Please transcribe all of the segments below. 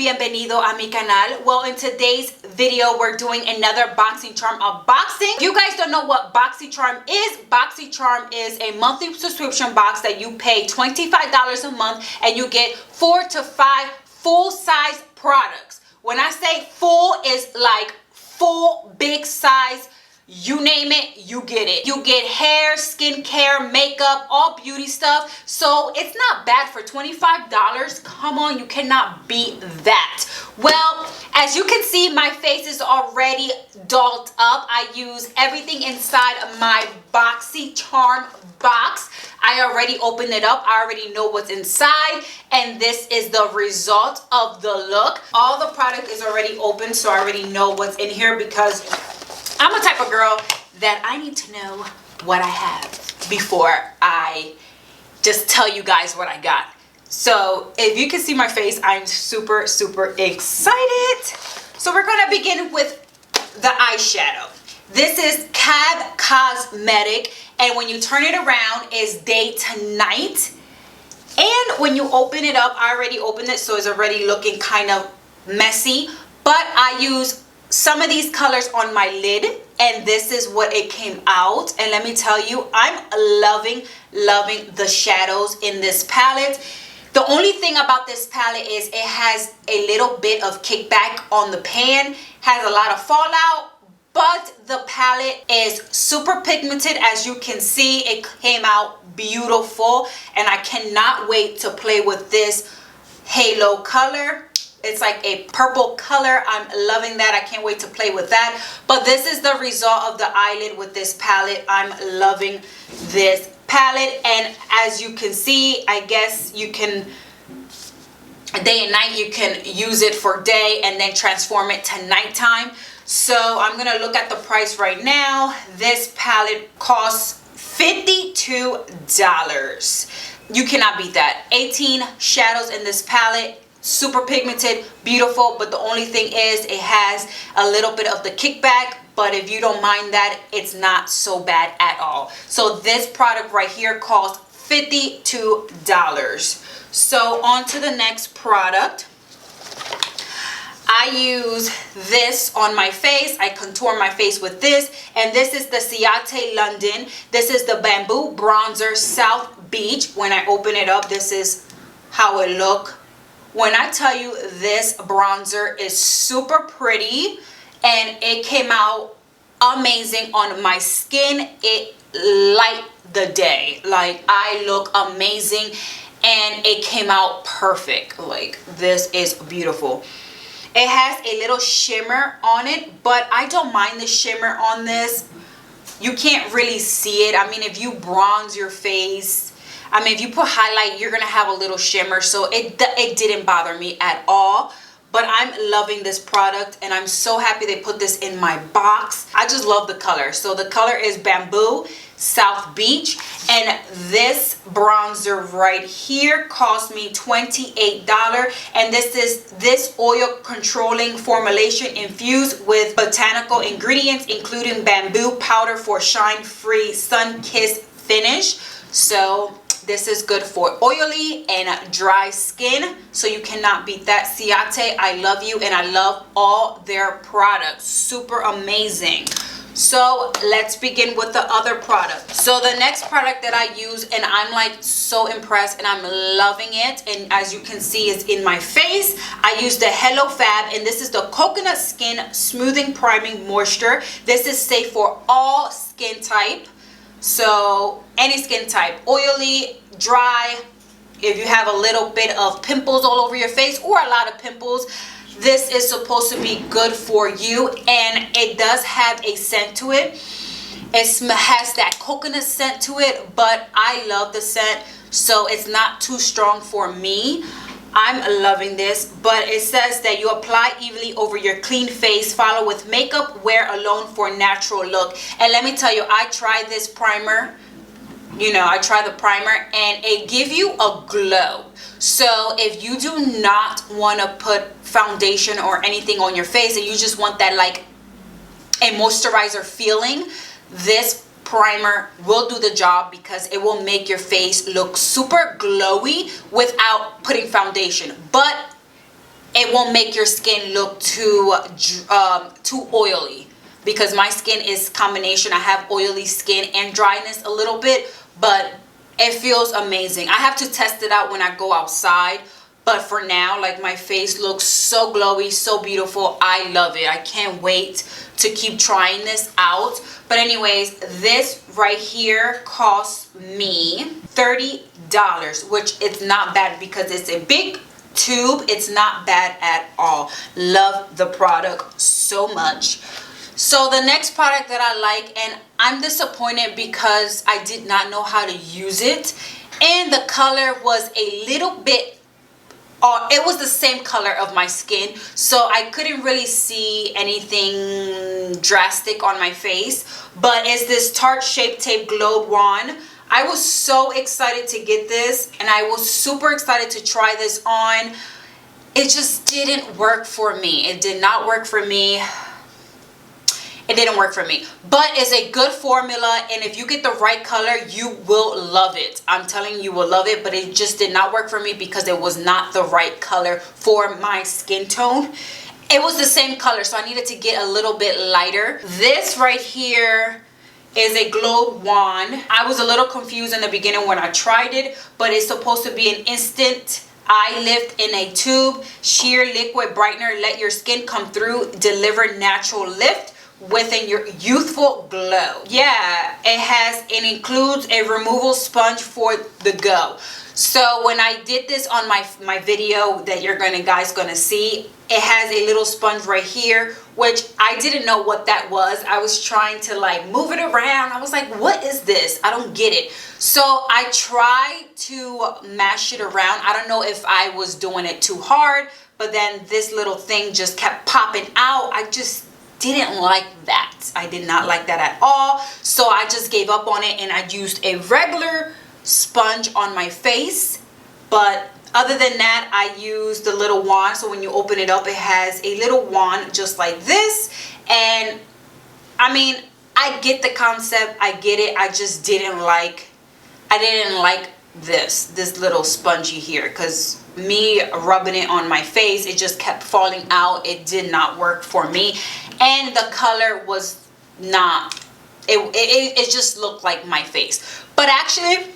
bienvenido a mi canal. Well, in today's video, we're doing another Boxycharm unboxing. If you guys don't know what Boxycharm is a monthly subscription box that you pay $25 a month and you get 4 to 5 full-size products. When I say full, is like full, big size. You name it, you get it. You get hair, skincare, makeup, all beauty stuff. So it's not bad for $25. Come on, you cannot beat that. Well, as you can see, my face is already dolled up. I use everything inside of my Boxycharm box. I already opened it up. I already know what's inside. And this is the result of the look. All the product is already open, so I already know what's in here because I'm a type of girl that I need to know what I have before I just tell you guys what I got. So if you can see my face, I'm super, super excited. So we're gonna begin with the eyeshadow. This is Cab Cosmetic, and when you turn it around, it's day to night. And when you open it up, I already opened it, so it's already looking kind of messy, but I use some of these colors on my lid, and this is what it came out. And let me tell you, I'm loving the shadows in this palette. The only thing about this palette is it has a little bit of kickback on the pan, has a lot of fallout, but the palette is super pigmented. As you can see, it came out beautiful, and I cannot wait to play with this halo color. It's like a purple color. I'm loving that. I can't wait to play with that. But this is the result of the eyelid with this palette. I'm loving this palette. And as you can see, I guess you can, day and night, you can use it for day and then transform it to nighttime. So I'm going to look at the price right now. This palette costs $52. You cannot beat that. 18 shadows in this palette. Super pigmented, beautiful, but the only thing is it has a little bit of the kickback, but if you don't mind that, it's not so bad at all. So this product right here costs $52. So on to the next product. I use this on my face. I contour my face with this, and this is the Ciate London. This is the Bamboo Bronzer South Beach. When I open it up, this is how it looks. When I tell you this bronzer is super pretty and it came out amazing on my skin, it light the day. Like, I look amazing and it came out perfect. Like, this is beautiful. It has a little shimmer on it, but I don't mind the shimmer on this. You can't really see it. I mean, if you bronze your face, I mean, if you put highlight, you're going to have a little shimmer. So it didn't bother me at all. But I'm loving this product, and I'm so happy they put this in my box. I just love the color. So the color is Bamboo South Beach. And this bronzer right here cost me $28. And this is this oil controlling formulation infused with botanical ingredients, including bamboo powder for shine-free, sun-kissed finish. So this is good for oily and dry skin, so you cannot beat that. Ciate, I love you, and I love all their products. Super amazing. So let's begin with the other product. So the next product that I use, and I'm like so impressed and I'm loving it, and as you can see, it's in my face. I use the Hello Fab, and this is the Coconut Skin Smoothing Priming Moisture. This is safe for all skin type. So any skin type, oily, dry, if you have a little bit of pimples all over your face or a lot of pimples, this is supposed to be good for you. And it does have a scent to it. It has that coconut scent to it, but I love the scent, so it's not too strong for me. I'm loving this, but it says that you apply evenly over your clean face, follow with makeup, wear alone for natural look. And let me tell you, I tried this primer. You know, I tried the primer, and it gives you a glow. So if you do not want to put foundation or anything on your face, and you just want that like a moisturizer feeling, this primer will do the job, because it will make your face look super glowy without putting foundation. But it won't make your skin look too oily, because my skin is combination. I have oily skin and dryness a little bit, but it feels amazing. I have to test it out when I go outside, but for now, like, my face looks so glowy, so beautiful. I love it. I can't wait to keep trying this out. But anyways, this right here costs me $30, which is not bad because it's a big tube. It's not bad at all. Love the product so much. So the next product that I like, and I'm disappointed because I did not know how to use it, and the color was a little bit, it was the same color of my skin, so I couldn't really see anything drastic on my face, but it's this Tarte Shape Tape Glow Wand. I was so excited to get this, and I was super excited to try this on. It just didn't work for me. It did not work for me. It didn't work for me, but it's a good formula, and if you get the right color, you will love it. I'm telling you, you will love it, but it just did not work for me because it was not the right color for my skin tone. It was the same color, so I needed to get a little bit lighter. This right here is a glow wand. I was a little confused in the beginning when I tried it, but it's supposed to be an instant eye lift in a tube, sheer liquid brightener, let your skin come through, deliver natural lift within your youthful glow. Yeah, it includes a removal sponge for the go. So when I did this on my video that you're guys gonna see, it has a little sponge right here, which I didn't know what that was. I was trying to like move it around. I was like, what is this? I don't get it. So I tried to mash it around. I don't know if I was doing it too hard, but then this little thing just kept popping out. I just didn't like that. I did not like that at all. So I just gave up on it and I used a regular sponge on my face. But other than that, I used the little wand. So when you open it up, it has a little wand just like this. And I mean, I get the concept, I get it. I just didn't like, this little spongy here, because me rubbing it on my face, it just kept falling out. It did not work for me, and the color was not, it just looked like my face. But actually,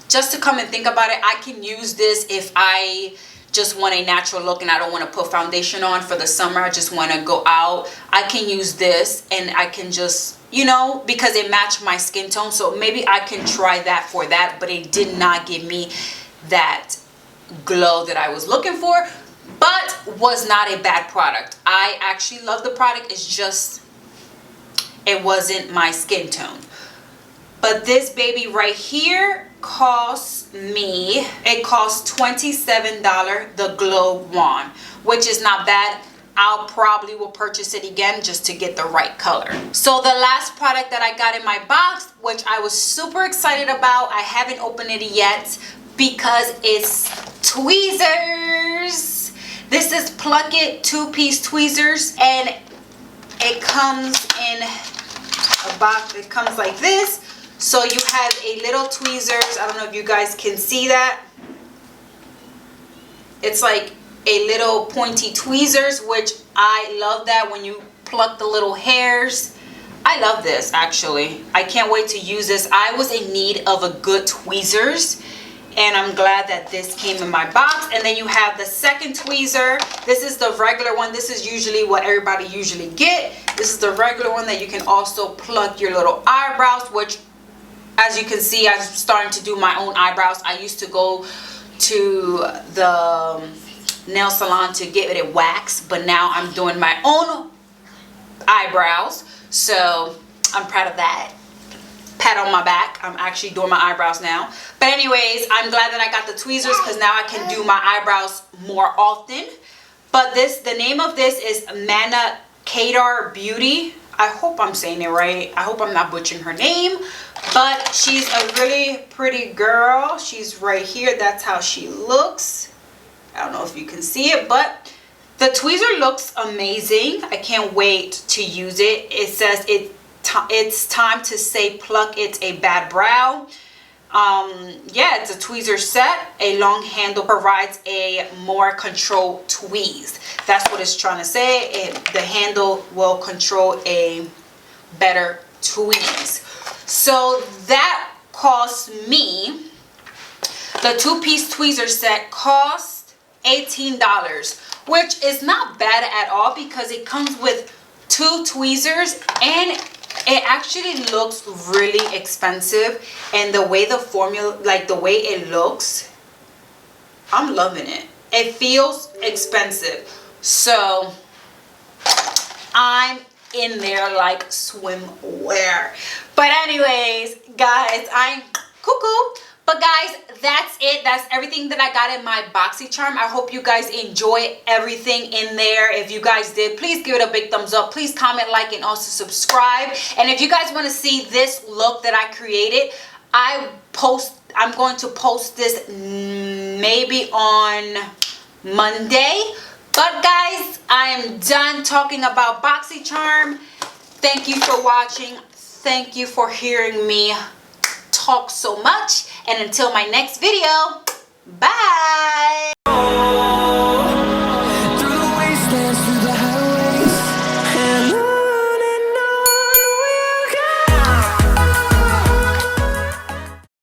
just to come and think about it, I can use this if I just want a natural look and I don't want to put foundation on for the summer. I just want to go out. I can use this and I can just, you know, because it matched my skin tone. So maybe I can try that for that, but it did not give me that glow that I was looking for, but was not a bad product. I actually love the product. It's just, it wasn't my skin tone. But this baby right here costs me, it costs $27, the glow wand, which is not bad. I'll probably will purchase it again just to get the right color. So the last product that I got in my box, which I was super excited about, I haven't opened it yet because it's tweezers. This is Pluck It 2-piece tweezers, and it comes in a box. It comes like this. So you have a little tweezers. I don't know if you guys can see that. It's like a little pointy tweezers, which I love that when you pluck the little hairs. I love this actually. I can't wait to use this. I was in need of a good tweezers, and I'm glad that this came in my box. And then you have the second tweezer. This is the regular one. This is usually what everybody usually get. This is the regular one that you can also pluck your little eyebrows, which, as you can see, I'm starting to do my own eyebrows. I used to go to the nail salon to get it waxed, but now I'm doing my own eyebrows. So I'm proud of that. Pat on my back. I'm actually doing my eyebrows now. But anyways, I'm glad that I got the tweezers because now I can do my eyebrows more often. But the name of this is Mana Kadar Beauty. I hope I'm saying it right. I hope I'm not butchering her name. But she's a really pretty girl. She's right here. That's how she looks. I don't know if you can see it, but the tweezer looks amazing. I can't wait to use it. It says it's time to say pluck it a bad brow. Yeah, it's a tweezer set. A long handle provides a more controlled tweeze. That's what it's trying to say. The handle will control a better tweeze. So that cost me, the 2-piece tweezer set cost $18, which is not bad at all because it comes with 2 tweezers, and it actually looks really expensive. And the way the formula, like the way it looks, I'm loving it. It feels expensive. So I'm in there like swimwear. But anyways, guys, I'm cuckoo. But guys, that's it. That's everything that I got in my Boxycharm. I hope you guys enjoy everything in there. If you guys did, please give it a big thumbs up. Please comment, like, and also subscribe. And if you guys want to see this look that I created, I'm going to post this maybe on Monday. But guys, I am done talking about Boxycharm. Thank you for watching. Thank you for hearing me talk so much. And until my next video, bye.